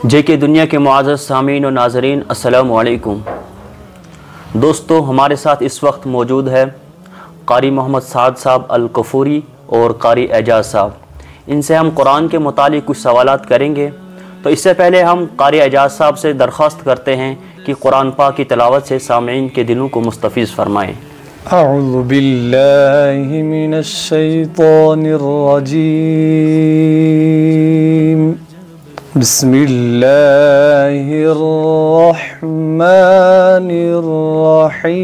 جے کے دنیا کے معزز سامعین و ناظرین السلام علیکم۔ دوستو، ہمارے ساتھ اس وقت موجود ہے قاری محمد سعد صاحب الکفوری اور قاری اعجاز صاحب۔ ان سے ہم قرآن کے متعلق کچھ سوالات کریں گے، تو اس سے پہلے ہم قاری اعجاز صاحب سے درخواست کرتے ہیں کہ قرآن پاک کی تلاوت سے سامعین کے دلوں کو مستفیض فرمائیں۔ اعوذ باللہ من الشیطان الرجیم، بسم اللہ الرحمن الرحیم،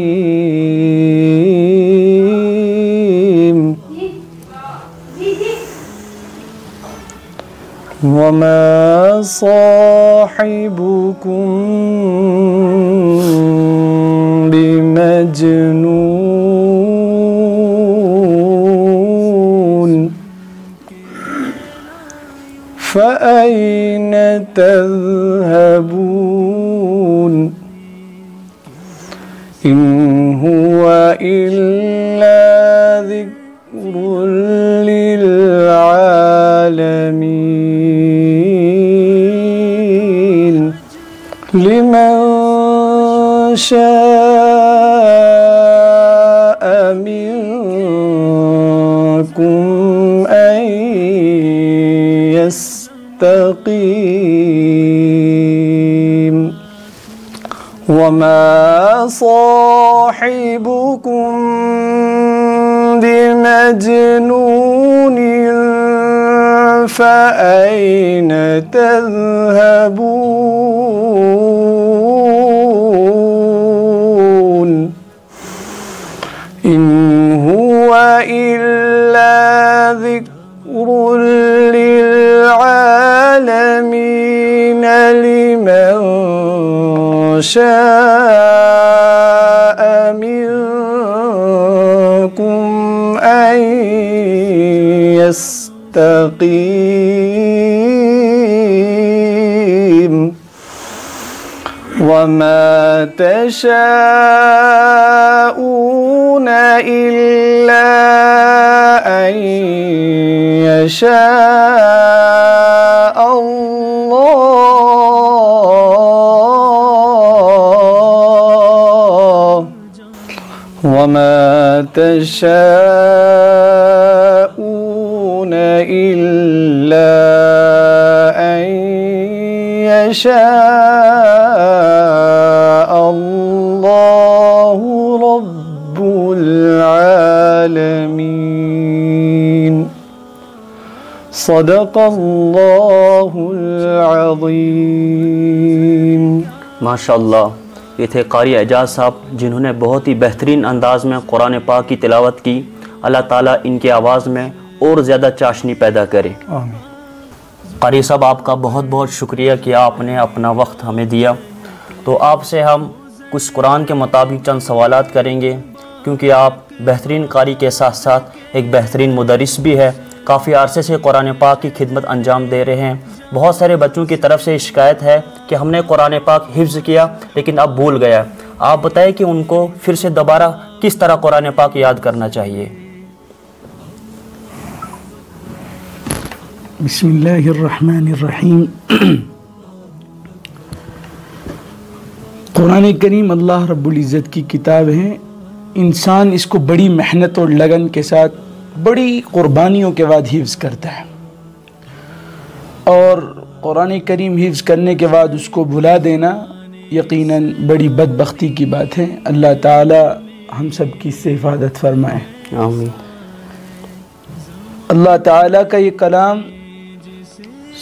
وما صاحبكم بمجنون فأين تذهبون إن هو إلا ذكر للعالمين لمن شاء منكم أن يستقيم وما صاحبكم بمجنون فأين تذهبون إن هو إلا ذكر للعالمين لمن شاء منكم أن يستقيم وما تشاءون إلا أن يشاء الله وما تشاءون إلا أن يشاء الله رب العالمين صدق اللہ العظیم۔ ماشاءاللہ، یہ تھے قاری اعجاز صاحب جنہوں نے بہت ہی بہترین انداز میں قرآن پاک کی تلاوت کی۔ اللہ تعالیٰ ان کی آواز میں اور زیادہ چاشنی پیدا کرے۔ آمین۔ قاری صاحب، آپ کا بہت بہت شکریہ کہ آپ نے اپنا وقت ہمیں دیا۔ تو آپ سے ہم کچھ قرآن کے مطابق چند سوالات کریں گے، کیونکہ آپ بہترین قاری کے ساتھ ساتھ ایک بہترین مدرس بھی ہے، کافی عرصے سے قرآن پاک کی خدمت انجام دے رہے ہیں۔ بہت سارے بچوں کی طرف سے شکایت ہے کہ ہم نے قرآن پاک حفظ کیا لیکن اب بھول گیا۔ آپ بتائیں کہ ان کو پھر سے دوبارہ کس طرح قرآن پاک یاد کرنا چاہیے؟ بسم اللہ الرحمن الرحیم۔ قرآن کریم اللہ رب العزت کی کتاب ہے۔ انسان اس کو بڑی محنت اور لگن کے ساتھ بڑی قربانیوں کے بعد حفظ کرتا ہے، اور قرآن کریم حفظ کرنے کے بعد اس کو بھلا دینا یقیناً بڑی بدبختی کی بات ہے۔ اللہ تعالی ہم سب کی اس سے حفاظت فرمائے۔ آمین۔ اللہ تعالیٰ کا یہ کلام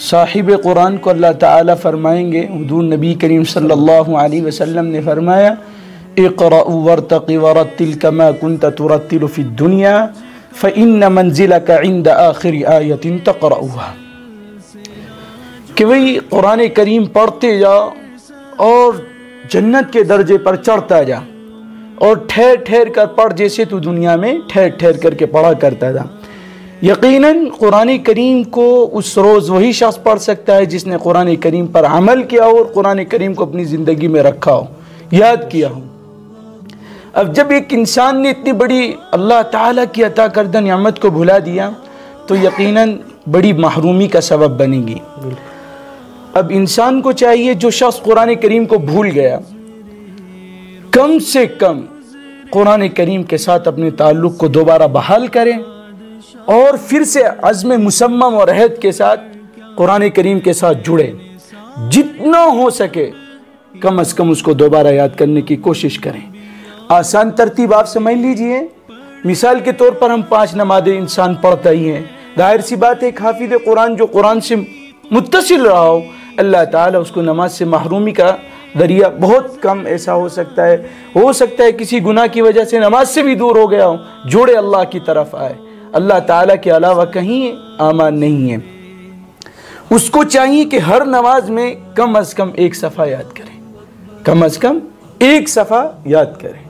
صاحب قرآن کو اللہ تعالیٰ فرمائیں گے، حضور نبی کریم صلی اللہ علیہ وسلم نے فرمایا اقرأ وارتق ورتل كما كنت ترتل في الدنيا فإن منزلك عند آخر آية تقرأها، کہ وہی قرآن کریم پڑھتے جا اور جنت کے درجے پر چڑھتا جا، اور ٹھہر ٹھہر کر پڑھ جیسے تو دنیا میں ٹھہر ٹھہر کر کے پڑھا کرتا تھا۔ یقیناً قرآن کریم کو اس روز وہی شخص پڑھ سکتا ہے جس نے قرآن کریم پر عمل کیا ہو اور قرآن کریم کو اپنی زندگی میں رکھا ہو، یاد کیا ہو۔ اب جب ایک انسان نے اتنی بڑی اللہ تعالیٰ کی عطا کردہ نعمت کو بھلا دیا تو یقیناً بڑی محرومی کا سبب بنے گی۔ اب انسان کو چاہیے جو شخص قرآن کریم کو بھول گیا کم سے کم قرآن کریم کے ساتھ اپنے تعلق کو دوبارہ بحال کریں اور پھر سے عزم مصمم اور عہد کے ساتھ قرآن کریم کے ساتھ جڑیں. جتنا ہو سکے کم از کم اس کو دوبارہ یاد کرنے کی کوشش کریں. آسان ترتیب آپ سمجھ لیجئے. مثال کے طور پر ہم 5 نمازیں انسان پڑھتا ہی ہیں. ظاہر سی بات ہے ایک حافظ قرآن جو قرآن سے متصل رہا ہو اللہ تعالیٰ اس کو نماز سے محرومی کا ذریعہ بہت کم ایسا ہو سکتا ہے کسی گناہ کی وجہ سے نماز سے بھی دور ہو گیا ہو, جوڑے اللہ کی طرف آئے. اللہ تعالیٰ کے علاوہ کہیں امان نہیں ہے. اس کو چاہیے کہ ہر نماز میں کم از کم 1 صفحہ یاد کریں, کم از کم 1 صفحہ یاد کریں.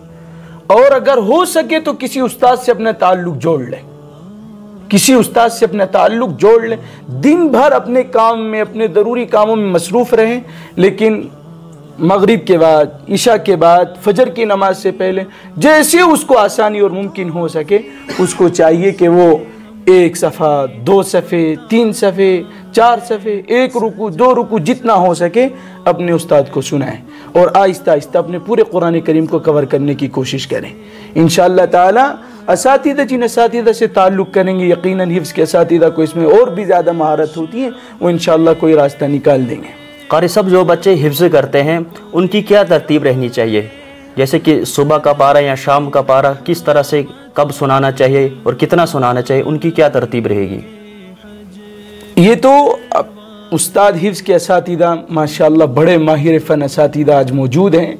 اور اگر ہو سکے تو کسی استاد سے اپنا تعلق جوڑ لیں, کسی استاد سے اپنا تعلق جوڑ لیں. دن بھر اپنے کام میں اپنے ضروری کاموں میں مصروف رہیں, لیکن مغرب کے بعد عشاء کے بعد فجر کی نماز سے پہلے جیسے اس کو آسانی اور ممکن ہو سکے اس کو چاہیے کہ وہ 1 صفحہ 2 صفحے 3 صفحے 4 صفحے 1 رکوع 2 رکوع جتنا ہو سکے اپنے استاد کو سنائیں اور آہستہ آہستہ اپنے پورے قرآن کریم کو کور کرنے کی کوشش کریں. انشاءاللہ تعالی اساتذہ جن اساتذہ سے تعلق کریں گے یقیناً حفظ کے اساتذہ کو اس میں اور بھی زیادہ مہارت ہوتی ہے, وہ انشاءاللہ کوئی راستہ نکال دیں گے. قاری صاحب جو بچے حفظ کرتے ہیں ان کی کیا ترتیب رہنی چاہیے, جیسے کہ صبح کا پارہ یا شام کا پارہ کس طرح سے کب سنانا چاہیے اور کتنا سنانا چاہیے, ان کی کیا ترتیب رہے گی؟ یہ تو استاد حفظ کے اساتذہ ماشاءاللہ بڑے ماہر فن اساتذہ آج موجود ہیں.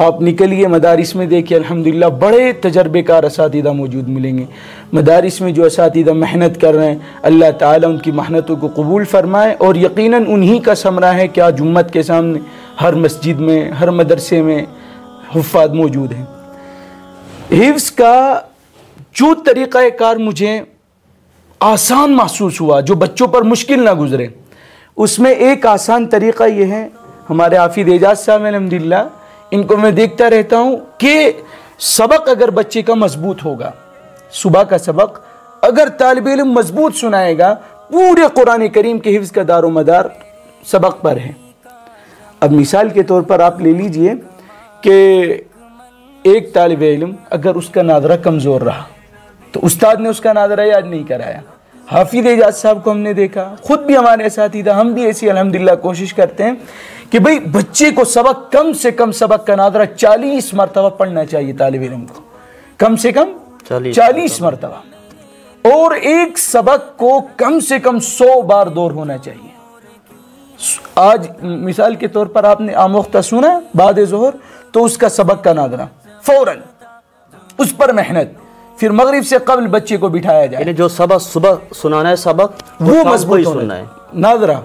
آپ نکلیے مدارس میں دیکھیے الحمدللہ بڑے تجربے کار اساتذہ موجود ملیں گے. مدارس میں جو اساتذہ محنت کر رہے ہیں اللہ تعالیٰ ان کی محنتوں کو قبول فرمائے اور یقیناً انہی کا ثمرہ ہے کہ آج امت کے سامنے ہر مسجد میں ہر مدرسے میں حفاظ موجود ہیں. حفظ کا جو طریقہ کار مجھے آسان محسوس ہوا جو بچوں پر مشکل نہ گزرے, اس میں ایک آسان طریقہ یہ ہے. ہمارے حافظ اعجاز صاحب الحمدللہ ان کو میں دیکھتا رہتا ہوں کہ سبق اگر بچے کا مضبوط ہوگا, صبح کا سبق اگر طالب علم مضبوط سنائے گا, پورے قرآن کریم کے حفظ کا دار و مدار سبق پر ہے. اب مثال کے طور پر آپ لے لیجئے کہ ایک طالب علم اگر اس کا ناظرہ کمزور رہا تو استاد نے اس کا ناظرہ یاد نہیں کرایا. حافظ اعجاز صاحب کو ہم نے دیکھا, خود بھی ہمارے اساتذہ ہم بھی ایسی الحمدللہ کوشش کرتے ہیں کہ بھئی بچے کو سبق کم سے کم سبق کا ناظرہ 40 مرتبہ پڑھنا چاہیے طالب علم کو, کم سے کم 40 مرتبہ, اور ایک سبق کو کم سے کم 100 بار دور ہونا چاہیے. آج مثال کے طور پر آپ نے آموختہ سنا بعد ظہر تو اس کا سبق کا ناظرہ فوراً اس پر محنت, پھر مغرب سے قبل بچے کو بٹھایا جائے. یعنی جو سبق صبح سنانا ہے سبق وہ مضبوط ہونا ہے ناظرہ.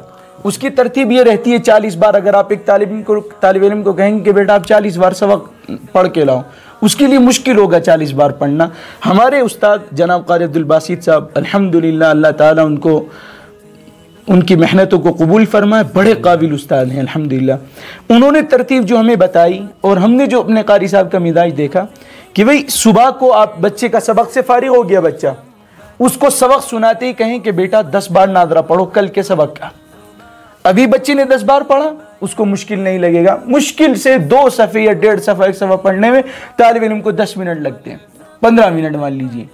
اس کی ترتیب یہ رہتی ہے 40 بار. اگر آپ ایک طالب علم کو کہیں گے کہ بیٹا آپ 40 بار سبق پڑھ کے لاؤ, اس کے لیے مشکل ہوگا 40 بار پڑھنا. ہمارے استاد جناب قاری عبدالباسط صاحب الحمدللہ اللہ تعالیٰ ان کو ان کی محنتوں کو قبول فرمائے, بڑے قابل استاد ہیں الحمدللہ. انہوں نے ترتیب جو ہمیں بتائی اور ہم نے جو اپنے قاری صاحب کا مزاج دیکھا کہ بھئی صبح کو آپ بچے کا سبق سے فارغ ہو گیا بچہ, اس کو سبق سناتے ہی کہیں کہ بیٹا 10 بار ناظرہ پڑھو کل کے سبق کا. ابھی بچے نے 10 بار پڑھا اس کو مشکل نہیں لگے گا. مشکل سے 2 صفحے یا 1.5 صفحہ 1 صفحہ پڑھنے میں طالب علم کو 10 منٹ لگتے ہیں, 15 منٹ مان لیجئے.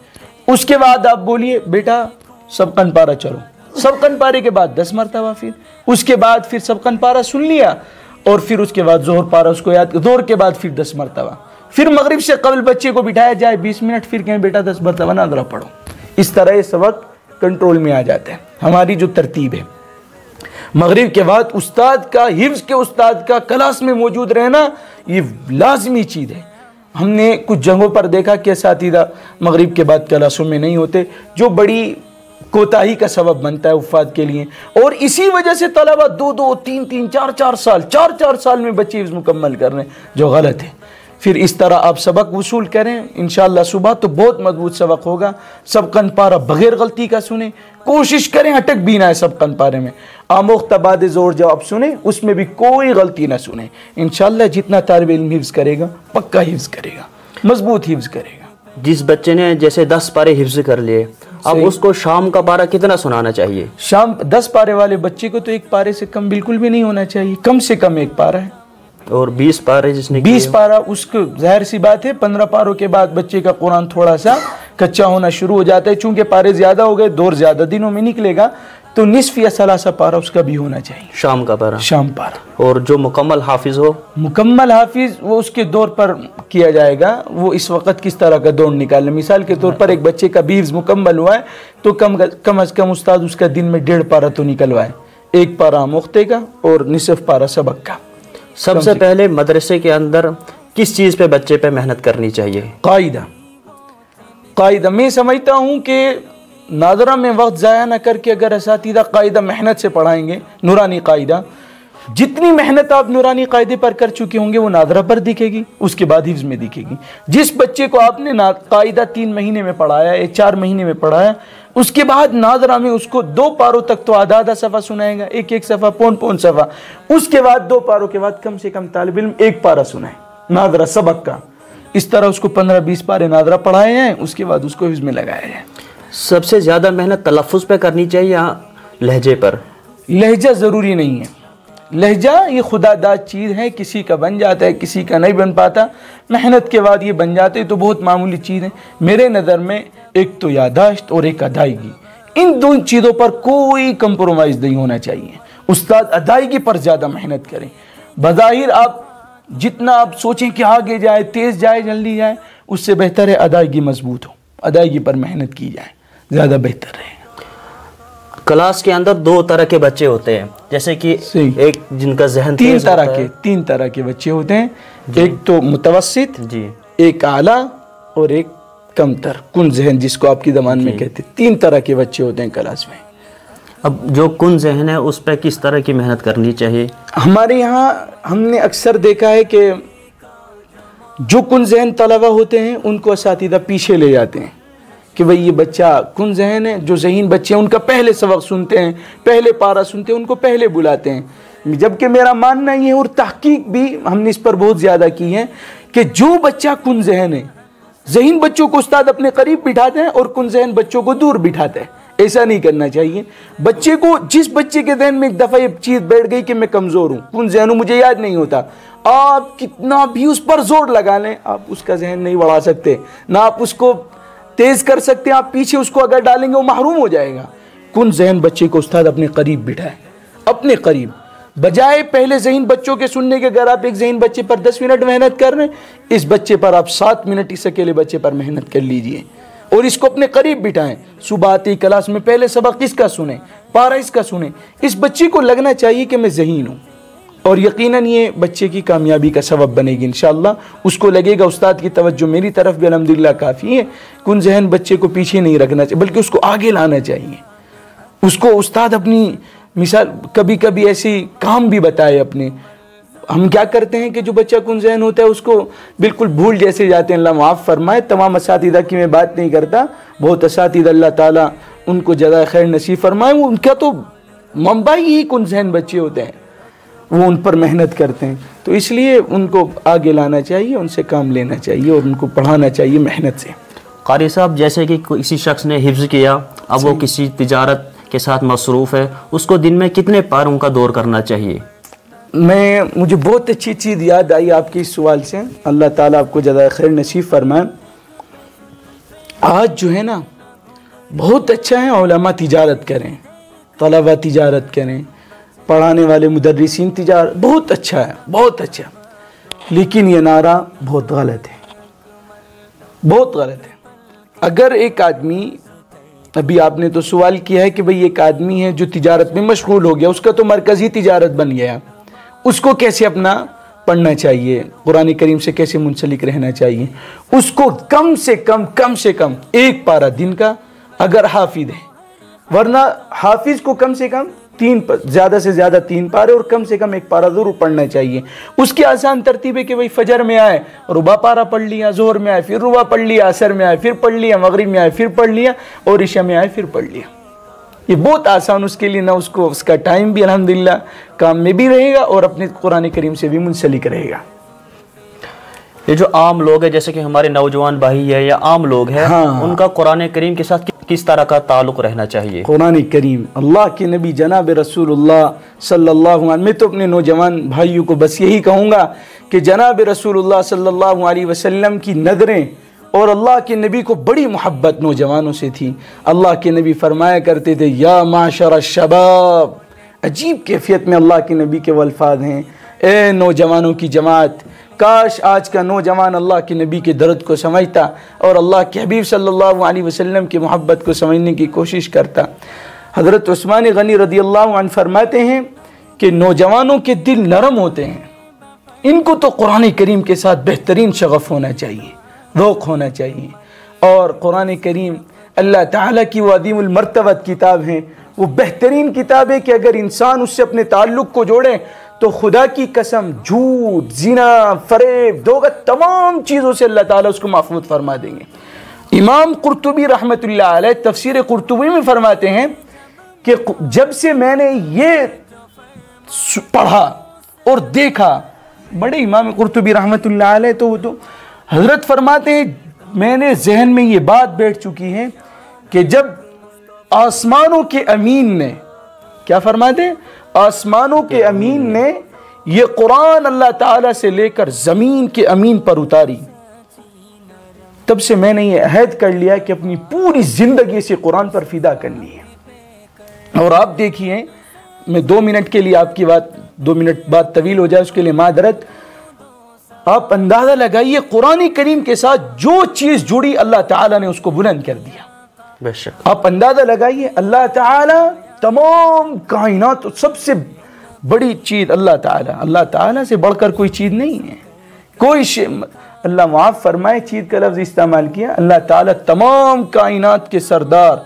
اس کے بعد آپ بولیے بیٹا سبقن پارہ چلو, سبقن پارے کے بعد 10 مرتبہ, پھر اس کے بعد پھر سبقن پارہ سن لیا اور پھر اس کے بعد ظہر پارہ اس کو یاد, ظہر کے بعد پھر 10 مرتبہ, پھر مغرب سے قبل بچے کو بٹھایا جائے 20 منٹ, پھر کہیں بیٹا 10 مرتبہ ناظرہ پڑھو. اس طرح یہ سبق کنٹرول میں آ جاتا ہے. ہماری جو ترتیب ہے مغرب کے بعد استاد کا حفظ کے استاد کا کلاس میں موجود رہنا یہ لازمی چیز ہے. ہم نے کچھ جگہوں پر دیکھا کہ اساتذہ مغرب کے بعد کلاسوں میں نہیں ہوتے, جو بڑی کوتاہی کا سبب بنتا ہے وفات کے لیے, اور اسی وجہ سے طلبہ 2-2 3-3 4-4 سال 4-4 سال میں بچے حفظ مکمل کر رہے ہیں, جو غلط ہے. پھر اس طرح آپ سبق وصول کریں انشاءاللہ صبح تو بہت مضبوط سبق ہوگا. سبقن پارہ بغیر غلطی کا سنیں, کوشش کریں اٹک بھی نہ ہے سبقن پارے میں. آموختہ بعد زور جب آپ سنیں اس میں بھی کوئی غلطی نہ سنیں. انشاءاللہ جتنا طالب علم حفظ کرے گا پکا حفظ کرے گا, مضبوط حفظ کرے گا. جس بچے نے جیسے 10 پارے حفظ کر لیے اب اس کو شام کا پارہ کتنا سنانا چاہیے؟ شام 10 پارے والے بچے کو تو 1 پارے سے کم بالکل بھی نہیں ہونا چاہیے، کم سے کم 1 پارہ ہے۔ اور 20 پارے جس نے 20 پارہ، اس کو ظاہر سی بات ہے 15 پاروں کے بعد بچے کا قرآن تھوڑا سا کچا ہونا شروع ہو جاتا ہے، چونکہ پارے زیادہ ہو گئے، دور زیادہ دنوں میں نکلے گا، تو نصف یا ثلاثہ پارہ اس کا بھی ہونا چاہیے، شام کا پارہ، شام پارہ۔ اور جو مکمل حافظ ہو، مکمل حافظ وہ اس کے دور پر کیا جائے گا، وہ اس وقت کس طرح کا دور نکالنا۔ مثال کے طور پر ایک بچے کا 20 مکمل ہوا ہے تو کم از کم استاد اس کا دن میں 1.5 پارہ تو نکلوائے، 1 پارہ آموختے کا اور نصف پارہ سبق کا۔ سب سے پہلے مدرسے کے اندر کس چیز پہ بچے پہ محنت کرنی چاہیے؟ قاعدہ میں سمجھتا ہوں کہ ناظرہ میں وقت ضائع نہ کر کے اگر اساتذہ قاعدہ محنت سے پڑھائیں گے، نورانی قاعدہ، جتنی محنت آپ نورانی قاعدے پر کر چکے ہوں گے وہ ناظرہ پر دکھے گی، اس کے بعد حفظ میں دکھے گی۔ جس بچے کو آپ نے قاعدہ 3 مہینے میں پڑھایا یا 4 مہینے میں پڑھایا، اس کے بعد ناظرہ میں اس کو 2 پاروں تک تو آدھا صفحہ سنائے گا، ایک صفحہ، پون صفحہ، اس کے بعد 2 پاروں کے بعد کم سے کم طالب علم 1 پارہ سنائے ناظرہ سبق کا۔ اس طرح اس کو 15-20 پارے ناظرہ پڑھائے ہیں، اس کے بعد اس کو حفظ میں لگایا جائے۔ سب سے زیادہ محنت تلفظ پہ کرنی چاہیے یا لہجے پر؟ لہجہ ضروری نہیں ہے، لہجہ یہ خدا داد چیز ہے، کسی کا بن جاتا ہے، کسی کا نہیں بن پاتا، محنت کے بعد یہ بن جاتے تو بہت معمولی چیز ہے۔ میرے نظر میں ایک تو یادداشت اور ایک ادائیگی، ان 2 چیزوں پر کوئی کمپرومائز نہیں ہونا چاہیے۔ استاد ادائیگی پر زیادہ محنت کریں۔ بظاہر آپ جتنا آپ سوچیں کہ آگے جائے، تیز جائے، جلدی جائے، اس سے بہتر ہے ادائیگی مضبوط ہو، ادائیگی پر محنت کی جائے، زیادہ بہتر رہے۔ کلاس کے اندر 2 طرح کے بچے ہوتے ہیں، جیسے کہ ایک جن کا ذہن تیز ہوتا ہے، 3 طرح کے بچے ہوتے ہیں، ایک تو متوسط، جی، ایک اعلیٰ اور ایک کمتر، کن ذہن جس کو آپ کی زبان میں کہتے ہیں۔ 3 طرح کے بچے ہوتے ہیں کلاس میں۔ اب جو کن ذہن ہے اس پہ کس طرح کی محنت کرنی چاہیے؟ ہمارے یہاں ہم نے اکثر دیکھا ہے کہ جو کن ذہن طلبہ ہوتے ہیں ان کو اساتذہ پیچھے لے جاتے ہیں کہ بھئی یہ بچہ کن ذہن ہے، جو ذہین بچے ہیں ان کا پہلے سبق سنتے ہیں، پہلے پارہ سنتے ہیں، ان کو پہلے بلاتے ہیں۔ جبکہ میرا ماننا یہ ہے، اور تحقیق بھی ہم نے اس پر بہت زیادہ کی ہے، کہ جو بچہ کن ذہن ہے، ذہین بچوں کو استاد اپنے قریب بٹھاتے ہیں اور کن ذہن بچوں کو دور بٹھاتے ہیں۔ ایسا نہیں کرنا چاہیے۔ بچے کو، جس بچے کے ذہن میں ایک دفعہ یہ چیز بیٹھ گئی کہ میں کمزور ہوں، کن ذہن ہوں، مجھے یاد نہیں ہوتا، آپ کتنا بھی اس پر زور لگا لیں، آپ اس کا ذہن نہیں بڑھا سکتے، نہ آپ اس کو تیز کر سکتے ہیں۔ آپ پیچھے اس کو اگر ڈالیں گے وہ محروم ہو جائے گا۔ کن ذہن بچے کو استاد اپنے قریب بٹھائے، اپنے قریب، بجائے پہلے ذہین بچوں کے سننے کے۔ اگر آپ ایک ذہین بچے پر 10 منٹ محنت کر رہے ہیں، اس بچے پر آپ 7 منٹ اس اکیلے بچے پر محنت کر لیجئے اور اس کو اپنے قریب بٹھائیں۔ صبح آتی کلاس میں پہلے سبق اس کا سنیں، پارہ اس کا سنیں۔ اس بچے کو لگنا چاہیے کہ میں ذہین ہوں، اور یقیناً یہ بچے کی کامیابی کا سبب بنے گی انشاءاللہ۔ اس کو لگے گا استاد کی توجہ میری طرف بھی الحمدللہ کافی ہے۔ کن ذہن بچے کو پیچھے نہیں رکھنا چاہیے، بلکہ اس کو آگے لانا چاہیے۔ اس کو استاد اپنی مثال کبھی کبھی ایسی کام بھی بتائے اپنے۔ ہم کیا کرتے ہیں کہ جو بچہ کن ذہن ہوتا ہے اس کو بالکل بھول جیسے جاتے ہیں، اللہ معاف فرمائے۔ تمام اساتذہ کی میں بات نہیں کرتا، بہت اساتذہ اللہ تعالیٰ ان کو جزائے خیر نصیب فرمائے، ان کا تو منبع ہی کن ذہن بچے ہوتے ہیں، وہ ان پر محنت کرتے ہیں۔ تو اس لیے ان کو آگے لانا چاہیے، ان سے کام لینا چاہیے اور ان کو پڑھانا چاہیے محنت سے۔ قاری صاحب، جیسے کہ کسی شخص نے حفظ کیا، اب وہ کسی تجارت کے ساتھ مصروف ہے، اس کو دن میں کتنے پاروں کا دور کرنا چاہیے؟ مجھے بہت اچھی چیز یاد آئی آپ کے اس سوال سے، اللہ تعالیٰ آپ کو جزائے خیر نصیب فرمائے۔ آج جو ہے نا بہت اچھا ہے علماء تجارت کریں، طلبہ تجارت کریں، پڑھانے والے مدرسین تجارت، بہت اچھا ہے، بہت اچھا، لیکن یہ نعرہ بہت غلط ہے، بہت غلط ہے۔ اگر ایک آدمی، ابھی آپ نے تو سوال کیا ہے کہ بھئی ایک آدمی ہے جو تجارت میں مشغول ہو گیا، اس کا تو مرکز ہی تجارت بن گیا، اس کو کیسے اپنا پڑھنا چاہیے، قرآن کریم سے کیسے منسلک رہنا چاہیے؟ اس کو کم سے کم 1 پارہ دن کا اگر حافظ ہے، ورنہ حافظ کو کم سے کم زیادہ سے زیادہ 3 پارے اور کم سے کم 1 پارہ ضرور پڑھنا چاہیے۔ اس کی آسان ترتیب ہے کہ بھئی فجر میں آئے ربع پارہ پڑھ لیا، ظہر میں آئے پھر ربع پڑھ لیا، عصر میں آئے پھر پڑھ لیا، مغرب میں آئے پھر پڑھ لیا، اور عشاء میں آئے پھر پڑھ لیا۔ یہ بہت آسان اس کے لیے، نہ اس کا ٹائم بھی الحمدللہ کام میں بھی رہے گا اور اپنے قرآن کریم سے بھی منسلک رہے گا۔ یہ جو عام لوگ ہیں، جیسے کہ ہمارے نوجوان بھائی ہے یا عام لوگ ہیں، ان کا قرآن کریم کے ساتھ کس طرح کا تعلق رہنا چاہیے؟ قرآن کریم، اللہ کے نبی جناب رسول اللہ صلی اللہ علیہ وسلم، میں تو اپنے نوجوان بھائیوں کو بس یہی کہوں گا کہ جناب رسول اللہ صلی اللہ علیہ وسلم کی نظریں اور اللہ کے نبی کو بڑی محبت نوجوانوں سے تھی۔ اللہ کے نبی فرمایا کرتے تھے یا معاشر الشباب، عجیب کیفیت میں اللہ کے نبی کے وہ الفاظ ہیں، اے نوجوانوں کی جماعت، کاش آج کا نوجوان اللہ کے نبی کے درد کو سمجھتا اور اللہ کے حبیب صلی اللہ علیہ وسلم کی محبت کو سمجھنے کی کوشش کرتا۔ حضرت عثمان غنی رضی اللہ عنہ فرماتے ہیں کہ نوجوانوں کے دل نرم ہوتے ہیں، ان کو تو قرآن کریم کے ساتھ بہترین شغف ہونا چاہیے، ذوق ہونا چاہیے۔ اور قرآن کریم اللہ تعالیٰ کی وہ عظیم المرتبت کتاب ہے، وہ بہترین کتاب ہے کہ اگر انسان اس سے اپنے تعلق کو جوڑے تو خدا کی قسم جھوٹ، زنا، فریب، دوغت، تمام چیزوں سے اللہ تعالیٰ اس کو محفوظ فرما دیں گے۔ امام قرطبی رحمۃ اللہ علیہ تفسیر قرطبی میں فرماتے ہیں کہ جب سے میں نے یہ پڑھا اور دیکھا، بڑے امام قرطبی رحمۃ اللہ علیہ تو حضرت فرماتے ہیں میں نے ذہن میں یہ بات بیٹھ چکی ہے کہ جب آسمانوں کے امین نے، کیا فرماتے ہیں، آسمانوں کے امین نے یہ قرآن اللہ تعالیٰ سے لے کر زمین کے امین پر اتاری، تب سے میں نے یہ عہد کر لیا کہ اپنی پوری زندگی سے قرآن پر فدا کرنی ہے۔ اور آپ دیکھیے، میں 2 منٹ کے لیے آپ کی بات، 2 منٹ بات طویل ہو جائے اس کے لیے معذرت، آپ اندازہ لگائیے قرآن کریم کے ساتھ جو چیز جڑی اللہ تعالیٰ نے اس کو بلند کر دیا۔ بے شک آپ اندازہ لگائیے، اللہ تعالیٰ تمام کائنات، سب سے بڑی چیز اللہ تعالیٰ سے بڑھ کر کوئی چیز نہیں ہے، کوئی شے، اللہ معاف فرمائے چیز کا لفظ استعمال کیا، اللہ تعالیٰ تمام کائنات کے سردار،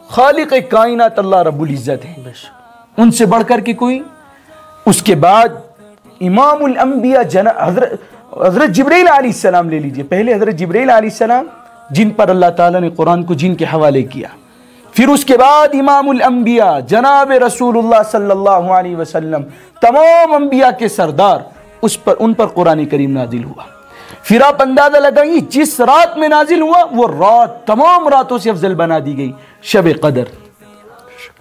خالق کائنات اللہ رب العزت ہے، ان سے بڑھ کر کے کوئی۔ اس کے بعد امام الانبیاء حضرت جبرائیل علیہ السلام لے لیجئے، پہلے حضرت جبرائیل علیہ السلام جن پر اللہ تعالیٰ نے قرآن کو جن کے حوالے کیا، پھر اس کے بعد امام الانبیاء جناب رسول اللہ صلی اللہ علیہ وسلم، تمام انبیاء کے سردار، ان پر قرآن کریم نازل ہوا۔ پھر آپ اندازہ لگائیے جس رات میں نازل ہوا وہ رات تمام راتوں سے افضل بنا دی گئی، شب قدر۔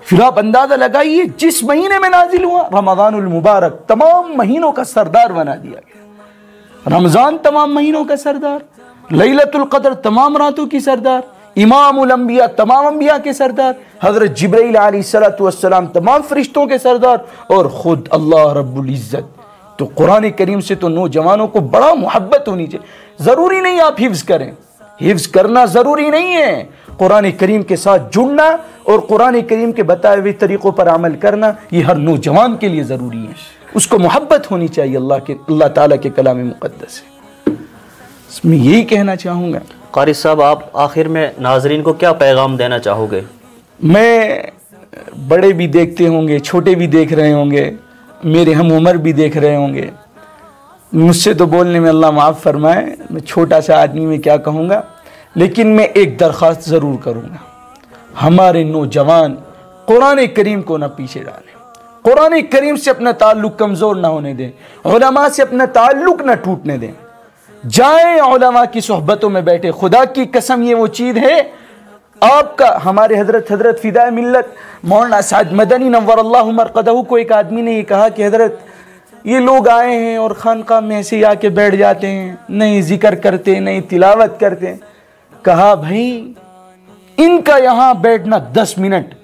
پھر آپ اندازہ لگائیے جس مہینے میں نازل ہوا، رمضان المبارک، تمام مہینوں کا سردار بنا دیا گیا۔ رمضان تمام مہینوں کا سردار، لیلۃ القدر تمام راتوں کی سردار، امام الانبیاء تمام انبیاء کے سردار، حضرت جبرائیل علیہ السلام تمام فرشتوں کے سردار، اور خود اللہ رب العزت۔ تو قرآن کریم سے تو نوجوانوں کو بڑا محبت ہونی چاہیے۔ ضروری نہیں آپ حفظ کریں، حفظ کرنا ضروری نہیں ہے، قرآن کریم کے ساتھ جڑنا اور قرآن کریم کے بتائے ہوئے طریقوں پر عمل کرنا یہ ہر نوجوان کے لیے ضروری ہے۔ اس کو محبت ہونی چاہیے اللہ تعالیٰ کے کلام مقدس سے۔ میں یہی کہنا چاہوں گا۔ قاری صاحب، آپ آخر میں ناظرین کو کیا پیغام دینا چاہو گے؟ میں، بڑے بھی دیکھتے ہوں گے، چھوٹے بھی دیکھ رہے ہوں گے، میرے ہم عمر بھی دیکھ رہے ہوں گے، مجھ سے تو بولنے میں اللہ معاف فرمائے، میں چھوٹا سا آدمی میں کیا کہوں گا، لیکن میں ایک درخواست ضرور کروں گا، ہمارے نوجوان قرآن کریم کو نہ پیچھے ڈالیں، قرآن کریم سے اپنا تعلق کمزور نہ ہونے دیں، علماء سے اپنا تعلق نہ ٹوٹنے دیں، جائیں علماء کی صحبتوں میں بیٹھے۔ خدا کی قسم یہ وہ چیز ہے، آپ کا، ہمارے حضرت فدائے ملت مولانا سعد مدنی نور اللہ مرقدہ کو ایک آدمی نے یہ کہا کہ حضرت یہ لوگ آئے ہیں اور خانقاہ میں ایسے آ کے بیٹھ جاتے ہیں، نہیں ذکر کرتے، نہیں تلاوت کرتے۔ کہا بھائی ان کا یہاں بیٹھنا 10 منٹ،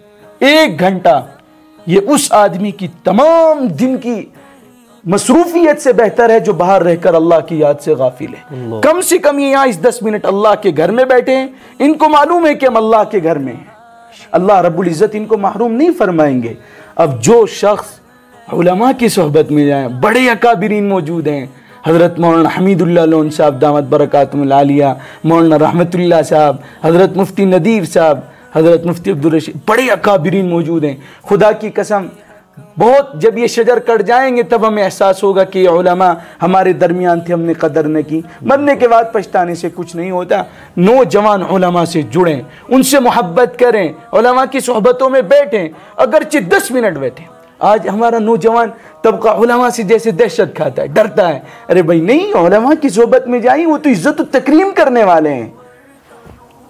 1 گھنٹہ، یہ اس آدمی کی تمام دن کی مصروفیت سے بہتر ہے جو باہر رہ کر اللہ کی یاد سے غافل ہے۔ کم سے کم یہ یہاں اس 10 منٹ اللہ کے گھر میں بیٹھے ہیں، ان کو معلوم ہے کہ ہم اللہ کے گھر میں ہیں، اللہ رب العزت ان کو محروم نہیں فرمائیں گے۔ اب جو شخص علماء کی صحبت میں جائیں، بڑے اکابرین موجود ہیں، حضرت مولانا حمید اللہ لون صاحب دامت برکاتہم العالیہ، مولانا رحمت اللہ صاحب، حضرت مفتی ندیر صاحب، حضرت مفتی عبدالرشید، بڑے اکابرین موجود ہیں۔ خدا کی قسم بہت جب یہ شجر کٹ جائیں گے تب ہمیں احساس ہوگا کہ یہ علماء ہمارے درمیان تھے، ہم نے قدر نہ کی۔ مرنے کے بعد پچھتانے سے کچھ نہیں ہوتا۔ نوجوان علماء سے جڑیں، ان سے محبت کریں، علماء کی صحبتوں میں بیٹھیں، اگرچہ 10 منٹ بیٹھیں۔ آج ہمارا نوجوان طبقہ علماء سے جیسے دہشت کھاتا ہے، ڈرتا ہے، ارے بھائی نہیں، علماء کی صحبت میں جائیں، وہ تو عزت و تکریم کرنے والے ہیں۔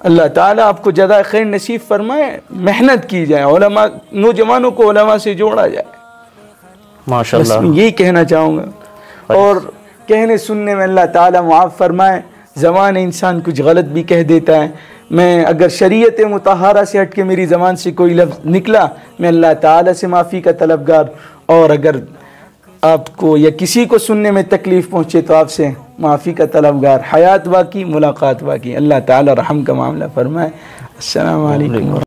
اللہ تعالیٰ آپ کو جزائے خیر نصیب فرمائے. محنت کی جائے, علماء نوجوانوں کو علماء سے جوڑا جائے. ماشاء بس میں اللہ. یہی کہنا چاہوں گا. اور کہنے سننے میں اللہ تعالیٰ معاف فرمائے. زبان انسان کچھ غلط بھی کہہ دیتا ہے. میں اگر شریعت مطہرہ سے ہٹ کے میری زبان سے کوئی لفظ نکلا, میں اللہ تعالیٰ سے معافی کا طلبگار. اور اگر آپ کو یا کسی کو سننے میں تکلیف پہنچے تو آپ سے معافی کا طلبگار. حیات باقی, ملاقات باقی. اللہ تعالیٰ رحم کا معاملہ فرمائے. السلام علیکم.